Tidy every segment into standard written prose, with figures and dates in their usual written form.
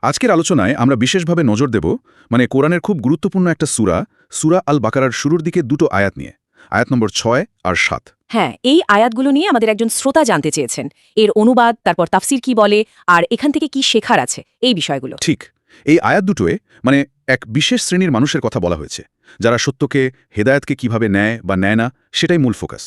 আজকের আলোচনায় আমরা বিশেষভাবে নজর দেব কোরআনের খুব গুরুত্বপূর্ণ একটা সূরা আল বাকারার শুরুর দিকে দুটো আয়াত নিয়ে, আয়াত নম্বর 6 আর 7। হ্যাঁ, এই আয়াতগুলো নিয়ে আমাদের একজন শ্রোতা জানতে চেয়েছেন এর অনুবাদ, তারপর তাফসির কি বলে, আর এখান থেকে কি শেখার আছে এই বিষয়গুলো। ঠিক, এই আয়াত দুটোয় এক বিশেষ শ্রেণীর মানুষের কথা বলা হয়েছে, যারা সত্যকে, হেদায়েতকে কিভাবে নেয় বা নেয় না, সেটাই মূল ফোকাস।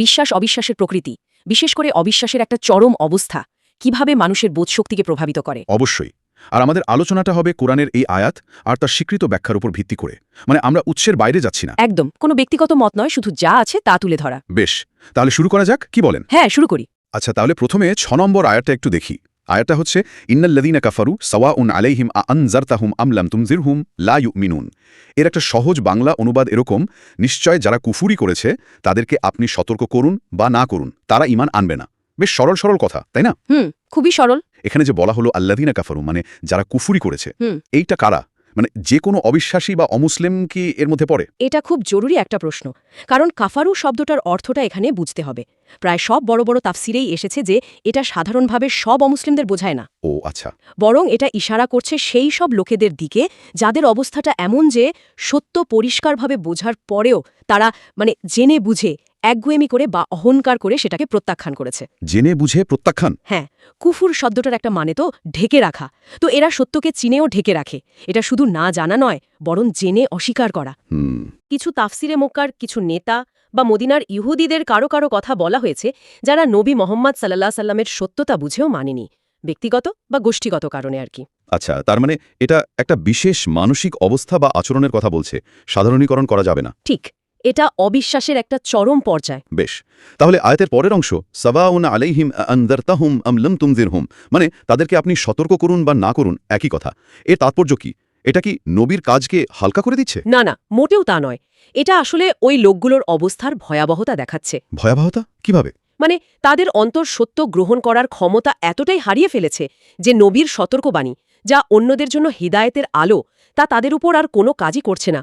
বিশ্বাস অবিশ্বাসের প্রকৃতি, বিশেষ করে অবিশ্বাসের একটা চরম অবস্থা কিভাবে মানুষের বোধশক্তিকে প্রভাবিত করে। অবশ্যই। আর আমাদের আলোচনাটা হবে কোরআনের এই আয়াত আর তার স্বীকৃত ব্যাখ্যার উপর ভিত্তি করে, আমরা উৎসের বাইরে যাচ্ছি না। একদম, কোনো ব্যক্তিগত মত নয়, শুধু যা আছে তা তুলে ধরা। বেশ, তাহলে শুরু করা যাক, কি বলেন? হ্যাঁ, শুরু করি। আচ্ছা, তাহলে প্রথমে 6 নম্বর আয়াতটা একটু দেখি। আয়াতটা হচ্ছে ইন্নাল্লাযীনা কাফারু সাওয়াউন আলাইহিম আনজারতাহুম আম লাম তুনজিরহুম লা ইউমিনুন। এর একটা সহজ বাংলা অনুবাদ এরকম: নিশ্চয় যারা কুফরি করেছে তাদেরকে আপনি সতর্ক করুন বা না করুন, তারা ঈমান আনবে না। বেশ সরল সরল কথা, তাই না? খুবই সরল। এখানে যে বলা হলো আল্লাযীনা কাফারু, যারা কুফরি করেছে, এইটা কারা? যে কোনো অবিশ্বাসী বা অমুসলিম কি এর মধ্যে পড়ে? এটা খুব জরুরি একটা প্রশ্ন, কারণ কাফারু শব্দটার অর্থটা এখানে বুঝতে হবে। প্রায় সব বড় বড় তাফসিরেই এসেছে যে এটা সাধারণভাবে সব অমুসলিমদের বোঝায় না। ও আচ্ছা। বরং এটা ইশারা করছে সেই সব লোকেদের দিকে যাদের অবস্থাটা এমন যে সত্য পরিষ্কারভাবে বোঝার পরেও তারা জেনে বুঝে একগুয়েমি করে বা অহংকার করে সেটাকে প্রত্যাখ্যান করেছে। জেনে বুঝে প্রত্যাখ্যান? হ্যাঁ, কুফুর শব্দটার একটা মানে তো ঢেকে রাখা। তো এরা সত্যকে চিনেও ঢেকে রাখে। এটা শুধু না জানা নয়, বরং জেনে অস্বীকার করা। কিছু তাফসিরে মক্কার কিছু নেতা বা মদিনার ইহুদিদের কারো কারো কথা বলা হয়েছে, যারা নবী মোহাম্মদ সাল্লাল্লাহু আলাইহি সাল্লামের সত্যতা বুঝেও মানেনি, ব্যক্তিগত বা গোষ্ঠীগত কারণে আর কি। আচ্ছা, তার এটা একটা বিশেষ মানসিক অবস্থা বা আচরণের কথা বলছে, সাধারণীকরণ করা যাবে না। ঠিক, এটা অবিশ্বাসের একটা চরম পর্যায়। বেশ, তাহলে আয়াতের পরের অংশ সাওয়াউন আলাইহিম আনজারতাহুম আম লাম তুনজিরহুম, তাদেরকে আপনি সতর্ক করুন বা না করুন, একই কথা। এর তাৎপর্য কি? এটা কি নবীর কাজকে হালকা করে দিচ্ছে? না না, মোটেও তা নয়। এটা আসলে ওই লোকগুলোর অবস্থার ভয়াবহতা দেখাচ্ছে। ভয়াবহতা কিভাবে? তাদের অন্তর সত্য গ্রহণ করার ক্ষমতা এতটাই হারিয়ে ফেলেছে যে নবীর সতর্কবাণী, যা অন্যদের জন্য হিদায়েতের আলো, তা তাদের উপর আর কোনো কাজই করছে না।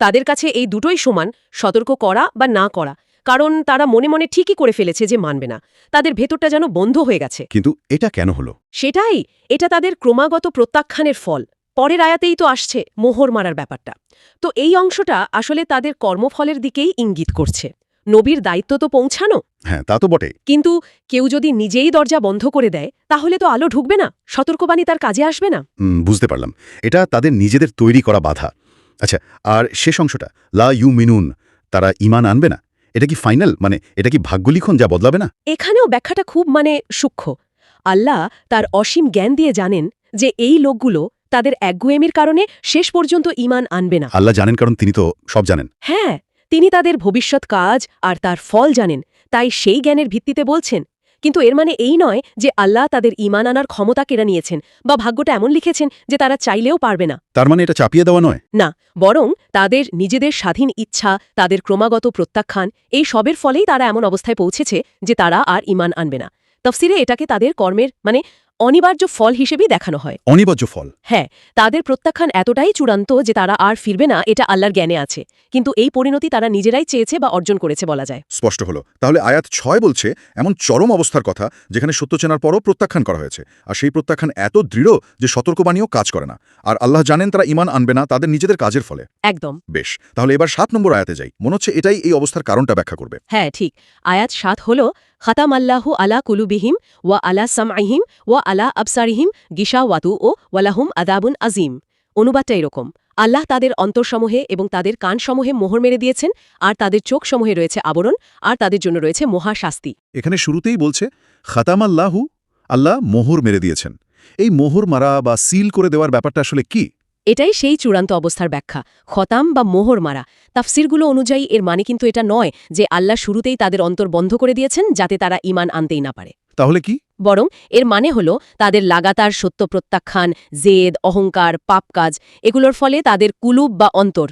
তাদের কাছে এই দুটোই সমান, সতর্ক করা বা না করা, কারণ তারা মনে মনে ঠিকই করে ফেলেছে যে মানবে না। তাদের ভেতরটা যেন বন্ধ হয়ে গেছে। কিন্তু এটা কেন হলো? সেটাই, এটা তাদের ক্রমাগত প্রত্যাখ্যানের ফল। পরের আয়াতেই তো আসছে মোহর মারার ব্যাপারটা। তো এই অংশটা আসলে তাদের কর্মফলের দিকেই ইঙ্গিত করছে। নবীর দায়িত্ব তো পৌঁছানো। হ্যাঁ, তা তো বটে। কিন্তু কেউ যদি নিজেই দরজা বন্ধ করে দেয়, তাহলে তো আলো ঢুকবে না, সতর্কবাণী তার কাজে আসবে না। বুঝতে পারলাম, এটা তাদের নিজেদের তৈরি করা বাধা। আচ্ছা, আর শেষ অংশটা লা ইউমিনুন, তারা ঈমান আনবে না, এটা কি ফাইনাল? এটা কি ভাগ্যলিখন যা বদলাবে না? এখানেও ব্যাখ্যাটা খুব সূক্ষ্ম। আল্লাহ তার অসীম জ্ঞান দিয়ে জানেন যে এই লোকগুলো তাদের একগুয়েমির কারণে শেষ পর্যন্ত ঈমান আনবে না। আল্লাহ জানেন, কারণ তিনি তো সব জানেন। হ্যাঁ, তিনি তাদের ভবিষ্যৎ কাজ আর তার ফল জানেন, তাই সেই জ্ঞানের ভিত্তিতে বলছেন। কিন্তু এর মানে এই নয় যে আল্লাহ তাদের ঈমান আনার ক্ষমতা কেড়ে নিয়েছেন বা ভাগ্যটা এমন লিখেছেন যে তারা চাইলেও পারবে না। তার এটা চাপিয়ে দেওয়া নয়? না, বরং তাদের নিজেদের স্বাধীন ইচ্ছা, তাদের ক্রমাগত প্রত্যাখ্যান, এই সবের ফলেই তারা এমন অবস্থায় পৌঁছেছে যে তারা আর ঈমান আনবে না। তাফসিরে এটাকে তাদের কর্মের অনিবার্য ফল হিসেবেই দেখানো হয়। অনিবার্য ফল? হ্যাঁ, তাদের প্রত্যাখ্যান এতটাই চূড়ান্ত যে তারা আর ফিরবে না, এটা আল্লাহর জ্ঞানে আছে। কিন্তু এই পরিণতি তারা নিজেরাই চেয়েছে বা অর্জন করেছে বলা যায়। স্পষ্ট হলো। তাহলে আয়াত 6 বলছে এমন চরম অবস্থার কথা যেখানে সত্য চেনার পরও প্রত্যাখ্যান করা হয়েছে, আর সেই প্রত্যাখ্যান এত দৃঢ় যে সতর্কবাণীও কাজ করে না। আর আল্লাহ জানেন তারা ঈমান আনবে না তাদের নিজেদের কাজের ফলে। একদম। বেশ, তাহলে এবার 7 নম্বর আয়াতে যাই। মনে হচ্ছে এটাই এই অবস্থার কারণটা ব্যাখ্যা করবে। হ্যাঁ, ঠিক। আয়াত 7 হলো খাতাম আল্লাহু আলা কুলুবিহিম ওয়া আলা সামঈহিম ওয়া আলা আবসারিহিম গিশাওয়াতু ও ওয়ালাহুম আযাবুন আযীম। অনুবাদটা এরকম: আল্লাহ তাদের অন্তরসমূহে এবং তাদের কানসমূহে মোহর মেরে দিয়েছেন, আর তাদের চোখসমূহে রয়েছে আবরণ, আর তাদের জন্য রয়েছে মহা শাস্তি। এখানে শুরুতেই বলছে খাতামাল্লাহু, আল্লাহ মোহর মেরে দিয়েছেন। এই মোহর মারা বা সিল করে দেওয়ার ব্যাপারটা আসলে কি? এটাই সেই চূড়ান্ত অবস্থার ব্যাখ্যা, খতাম বা মোহর মারা। তাফসিরগুলো অনুযায়ী এর মানে কিন্তু এটা নয় যে আল্লাহ শুরুতেই তাদের অন্তর বন্ধ করে দিয়েছেন যাতে তারা ঈমান আনতেই না পারে। তাহলে কি? বরং এর মানে হলো তাদের লাগাতার সত্য প্রত্যাখ্যান, জেদ, অহংকার, পাপ কাজ, এগুলোর ফলে তাদের কুলুব বা অন্তর,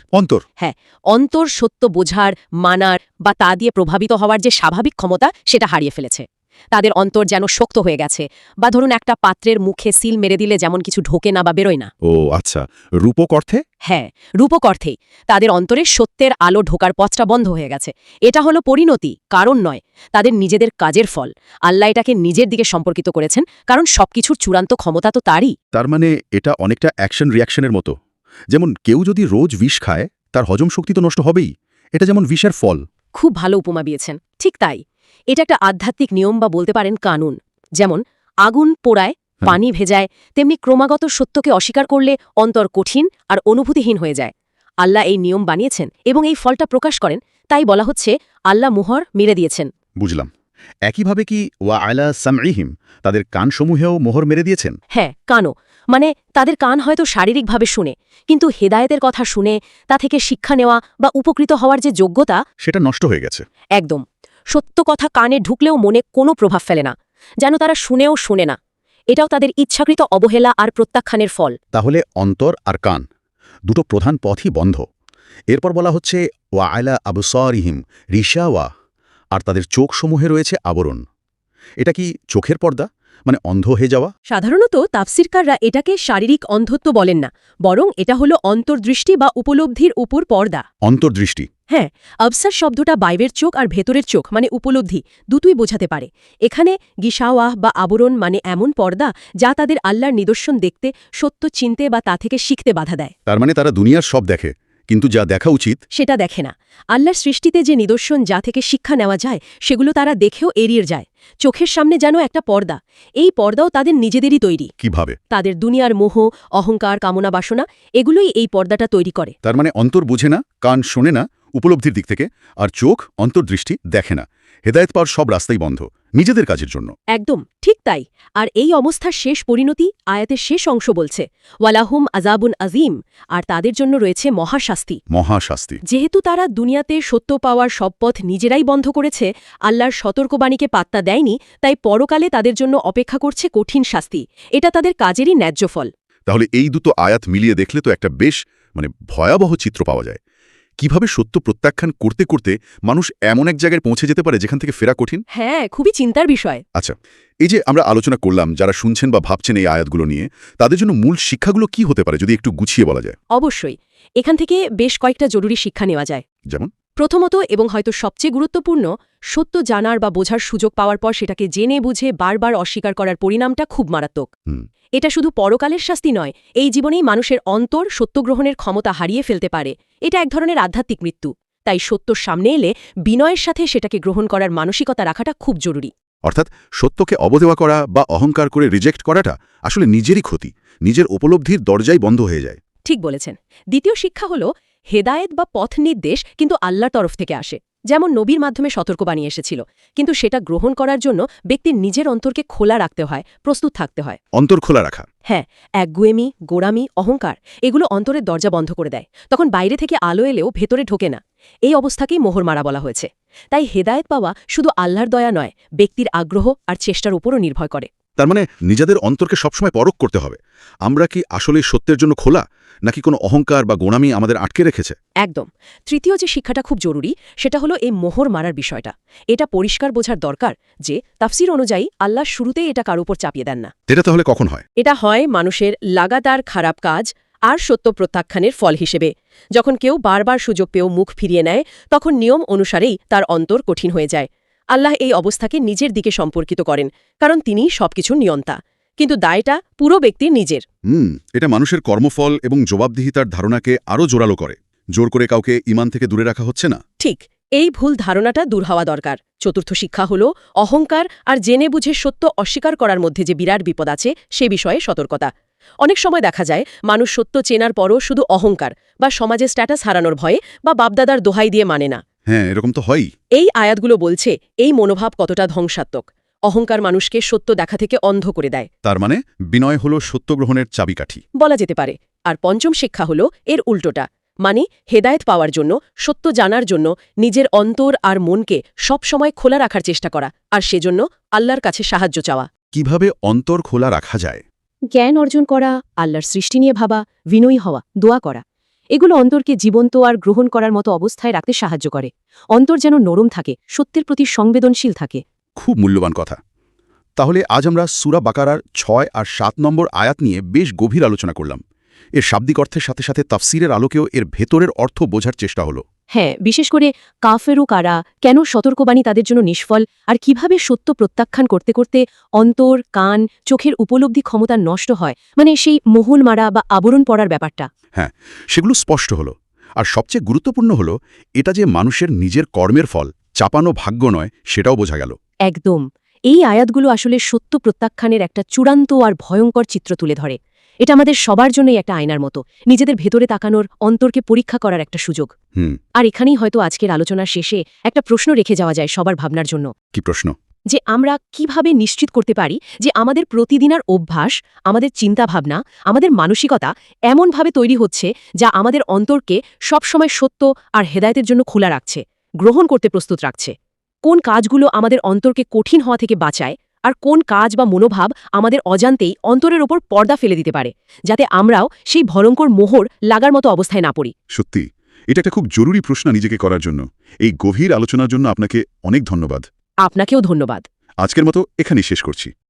হ্যাঁ, অন্তর সত্য বোঝার, মানার বা তা দিয়ে প্রভাবিত হওয়ার যে স্বাভাবিক ক্ষমতা, সেটা হারিয়ে ফেলেছে। তাদের অন্তর যেন শক্ত হয়ে গেছে, বা ধরুন একটা পাত্রের মুখে সিল মেরে দিলে যেমন কিছু ঢোকে না বা বেরোয় না। ও আচ্ছা, রূপক অর্থে? হ্যাঁ, রূপক অর্থেই তাদের অন্তরে সত্যের আলো ঢোকার পথটা বন্ধ হয়ে গেছে। এটা হলো পরিণতি, কারণ নয়, তাদের নিজেদের কাজের ফল। আল্লাহ এটাকে নিজের দিকে সম্পর্কিত করেছেন, কারণ সবকিছুর চূড়ান্ত ক্ষমতা তো তারই। তার মানে এটা অনেকটা অ্যাকশন রিয়াকশনের মতো। যেমন কেউ যদি রোজ বিষ খায়, তার হজম শক্তি তো নষ্ট হবেই। এটা যেমন বিষের ফল। খুব ভালো উপমা দিয়েছেন। ঠিক তাই, এটা একটা আধ্যাত্মিক নিয়ম বা বলতে পারেন কানুন। যেমন আগুন পোড়ায়, পানি ভেজায়, তেমনি ক্রমাগত সত্যকে অস্বীকার করলে অন্তর কঠিন আর অনুভূতিহীন হয়ে যায়। আল্লাহ এই নিয়ম বানিয়েছেন এবং এই ফলটা প্রকাশ করেন, তাই বলা হচ্ছে আল্লাহ মুহর মেরে দিয়েছেন। বুঝলাম। একইভাবে কি ওয়া আলা সামঈহিম, তাদের কানসমূহেও মোহর মেরে দিয়েছেন? হ্যাঁ, কানও, মানে তাদের কান হয়তো শারীরিকভাবে শুনে, কিন্তু হেদায়েতের কথা শুনে তা থেকে শিক্ষা নেওয়া বা উপকৃত হওয়ার যে যোগ্যতা, সেটা নষ্ট হয়ে গেছে। একদম। সত্য কথা কানে ঢুকলেও মনে কোনো প্রভাব ফেলে না, যেন তারা শুনেও শোনে না। এটাও তাদের ইচ্ছাকৃত অবহেলা আর প্রত্যাখ্যানের ফল। তাহলে অন্তর আর কান দুটো প্রধান পথই বন্ধ। এরপর বলা হচ্ছে ওয়া আলা আবসারিহিম রিশাওয়া, আর তাদের চোখসমূহে রয়েছে আবরণ। এটা কি চোখের পর্দা, মানে অন্ধ হয়ে যাওয়া? সাধারণত তাফসিরকাররা এটাকে শারীরিক অন্ধত্ব বলেন না, বরং এটা হলো অন্তর্দৃষ্টি বা উপলব্ধির উপর পর্দা। অন্তর্দৃষ্টি। হ্যাঁ, আবসার শব্দটা বাইরের চোখ আর ভেতরের চোখ মানে উপলব্ধি দুটোই বোঝাতে পারে। এখানে গিশাওয়াহ বা আবরণ মানে এমন পর্দা যা তাদের আল্লাহর নিদর্শন দেখতে, সত্য চিনতে বা তা থেকে শিখতে বাধা দেয়। তার মানে তারা দুনিয়ার সব দেখে, কিন্তু যা দেখা উচিত সেটা দেখে না। আল্লাহর সৃষ্টিতে যে নিদর্শন যা থেকে শিক্ষা নেওয়া যায়, সেগুলো তারা দেখেও এড়িয়ে যায়। চোখের সামনে যেন একটা পর্দা, এই পর্দাও তাদের নিজেদেরই তৈরি। কিভাবে? তাদের দুনিয়ার মোহ, অহংকার, কামনা বাসনা এগুলোই এই পর্দাটা তৈরি করে। তার মানে অন্তর বুঝে না, কান শোনে না উপলব্ধির দিক থেকে, আর চোখ অন্তর্দৃষ্টি দেখে না। হেদায়েত পাওয়ার সব রাস্তাই বন্ধ, নিজেদের কাজের জন্য। একদম ঠিক তাই। আর এই অবস্থার শেষ পরিণতি আয়াতের শেষ অংশ বলছে, ওয়ালাহুম আজাবুন আজিম, আর তাদের জন্য রয়েছে মহাশাস্তি। মহাশাস্তি। যেহেতু তারা দুনিয়াতে সত্য পাওয়ার সব পথ নিজেরাই বন্ধ করেছে, আল্লাহর সতর্কবাণীকে পাত্তা দেয়নি, তাই পরকালে তাদের জন্য অপেক্ষা করছে কঠিন শাস্তি। এটা তাদের কাজেরই ন্যায্য ফল। তাহলে এই দুটো আয়াত মিলিয়ে দেখলে তো একটা বেশ ভয়াবহ চিত্র পাওয়া যায়। কিভাবে সত্য প্রত্যাখ্যান করতে করতে মানুষ এমন এক জায়গায় পৌঁছে যেতে পারে যেখান থেকে ফেরা কঠিন। হ্যাঁ, খুবই চিন্তার বিষয়। আচ্ছা, এই যে আমরা আলোচনা করলাম, যারা শুনছেন বা ভাবছেন এই আয়াতগুলো নিয়ে, তাদের জন্য মূল শিক্ষাগুলো কি হতে পারে যদি একটু গুছিয়ে বলা যায়? অবশ্যই এখান থেকে বেশ কয়েকটা জরুরি শিক্ষা নেওয়া যায়। যেমন? প্রথমত এবং হয়তো সবচেয়ে গুরুত্বপূর্ণ, সত্য জানার বা বোঝার সুযোগ পাওয়ার পর সেটাকে জেনে বুঝে বারবার অস্বীকার করার পরিণামটা খুব মারাত্মক। এটা শুধু পরকালের শাস্তি নয়, এই জীবনেই মানুষের অন্তর সত্যগ্রহণের ক্ষমতা হারিয়ে ফেলতে পারে। এটা এক ধরনের আধ্যাত্মিক মৃত্যু। তাই সত্যর সামনে এলে বিনয়ের সাথে সেটাকে গ্রহণ করার মানসিকতা রাখাটা খুব জরুরি। অর্থাৎ সত্যকে অবদেওয়া করা বা অহংকার করে রিজেক্ট করাটা আসলে নিজেরই ক্ষতি, নিজের উপলব্ধির দরজাই বন্ধ হয়ে যায়। ঠিক বলেছেন। দ্বিতীয় শিক্ষা হল, হেদায়েত বা পথ নির্দেশ কিন্তু আল্লাহর তরফ থেকে আসে। যেমন নবীর মাধ্যমে সতর্কবাণী এসেছিল, কিন্তু সেটা গ্রহণ করার জন্য ব্যক্তির নিজের অন্তরকে খোলা রাখতে হয়, প্রস্তুত থাকতে হয়। অন্তর খোলা রাখা। হ্যাঁ, একগুয়েমি, গোড়ামি, অহংকার এগুলো অন্তরের দরজা বন্ধ করে দেয়। তখন বাইরে থেকে আলো এলেও ভেতরে ঢোকে না। এই অবস্থাকেই মোহর মারা বলা হয়েছে। তাই হেদায়েত পাওয়া শুধু আল্লাহর দয়া নয়, ব্যক্তির আগ্রহ আর চেষ্টার উপরও নির্ভর করে। তার মানে নিজেদের অন্তরকে সবসময় পরখ করতে হবে, আমরা কি আসলে সত্যের জন্য খোলা, নাকি কোনো অহংকার বা গোড়ামি আমাদের আটকে রেখেছে। একদম। তৃতীয় যে শিক্ষাটা খুব জরুরি, সেটা হলো এই মোহর মারার বিষয়টা। এটা পরিষ্কার বোঝার দরকার যে তাফসির অনুযায়ী আল্লাহ শুরুতেই এটা কার উপর চাপিয়ে দেন না। এটা তাহলে কখন হয়? এটা হয় মানুষের লাগাতার খারাপ কাজ আর সত্য প্রত্যাখ্যানের ফল হিসেবে। যখন কেউ বারবার সুযোগ পেয়েও মুখ ফিরিয়ে নেয়, তখন নিয়ম অনুসারেই তার অন্তর কঠিন হয়ে যায়। আল্লাহ এই অবস্থাকে নিজের দিকে সম্পর্কিত করেন, কারণ তিনিই সবকিছুর নিয়ন্তা। কিন্তু দায়টা পুরো ব্যক্তির নিজের। এটা মানুষের কর্মফল এবং জবাবদিহিতার ধারণাকে আরও জোরালো করে। জোর করে কাউকে ঈমান থেকে দূরে রাখা হচ্ছে না। ঠিক, এই ভুল ধারণাটা দূর হওয়া দরকার। চতুর্থ শিক্ষা হল, অহংকার আর জেনে বুঝে সত্য অস্বীকার করার মধ্যে যে বিরাট বিপদ আছে সে বিষয়ে সতর্কতা। অনেক সময় দেখা যায় মানুষ সত্য চেনার পরও শুধু অহংকার বা সমাজে স্ট্যাটাস হারানোর ভয়ে বা বাপদাদার দোহাই দিয়ে মানে না। হ্যাঁ, এরকম তো হয়ই। এই আয়াতগুলো বলছে এই মনোভাব কতটা ধ্বংসাত্মক। অহংকার মানুষকে সত্য দেখা থেকে অন্ধ করে দেয়। তার মানে বিনয় হল সত্যগ্রহণের চাবিকাঠি বলা যেতে পারে। আর পঞ্চম শিক্ষা হল এর উল্টোটা, মানে হেদায়েত পাওয়ার জন্য, সত্য জানার জন্য নিজের অন্তর আর মনকে সবসময় খোলা রাখার চেষ্টা করা, আর সেজন্য আল্লাহর কাছে সাহায্য চাওয়া। কিভাবে অন্তর খোলা রাখা যায়? জ্ঞান অর্জন করা, আল্লাহর সৃষ্টি নিয়ে ভাবা, বিনয়ী হওয়া, দোয়া করা, এগুলো অন্তরকে জীবন্ত আর গ্রহণ করার মতো অবস্থায় রাখতে সাহায্য করে। অন্তর যেন নরম থাকে, সত্যের প্রতি সংবেদনশীল থাকে। খুব মূল্যবান কথা। তাহলে আজ আমরা সূরা বাকারার 6 আর 7 নম্বর আয়াত নিয়ে বেশ গভীর আলোচনা করলাম। এর শাব্দিক অর্থের সাথে সাথে তাফসিরের আলোকেও এর ভেতরের অর্থ বোঝার চেষ্টা হলো। হ্যাঁ, বিশেষ করে কাফেরু কারা, কেন সতর্কবাণী তাদের জন্য নিষ্ফল, আর কিভাবে সত্য প্রত্যাখ্যান করতে করতে অন্তর, কান, চোখের উপলব্ধি ক্ষমতা নষ্ট হয়, মানে সেই মোহন মারা বা আবরণ পড়ার ব্যাপারটা। হ্যাঁ, সেগুলো স্পষ্ট হলো। আর সবচেয়ে গুরুত্বপূর্ণ হলো এটা যে মানুষের নিজের কর্মের ফল, চাপানো ভাগ্য নয়, সেটাও বোঝা গেল। একদম। এই আয়াতগুলো আসলে সত্য প্রত্যাখ্যানের একটা চূড়ান্ত আর ভয়ঙ্কর চিত্র তুলে ধরে। এটা আমাদের সবার জন্যই একটা আয়নার মতো, নিজেদের ভেতরে তাকানোর, অন্তরকে পরীক্ষা করার একটা সুযোগ। আর এখানেই হয়তো আজকের আলোচনার শেষে একটা প্রশ্ন রেখে যাওয়া যায় সবার ভাবনার জন্য। কি প্রশ্ন? যে আমরা কিভাবে নিশ্চিত করতে পারি যে আমাদের প্রতিদিনার অভ্যাস, আমাদের চিন্তাভাবনা, আমাদের মানসিকতা এমনভাবে তৈরি হচ্ছে যা আমাদের অন্তরকে সবসময় সত্য আর হেদায়েতের জন্য খোলা রাখছে, গ্রহণ করতে প্রস্তুত রাখছে। কোন কাজগুলো আমাদের অন্তরকে কঠিন হওয়া থেকে বাঁচায়, আর কোন কাজ বা মনোভাব আমাদের অজান্তেই অন্তরের ওপর পর্দা ফেলে দিতে পারে, যাতে আমরাও সেই ভয়ঙ্কর মোহর লাগার মতো অবস্থায় না পড়ি। সত্যি, এটা একটা খুব জরুরি প্রশ্ন নিজেকে করার জন্য। এই গভীর আলোচনার জন্য আপনাকে অনেক ধন্যবাদ। আপনাকেও ধন্যবাদ। আজকের মতো এখানেই শেষ করছি।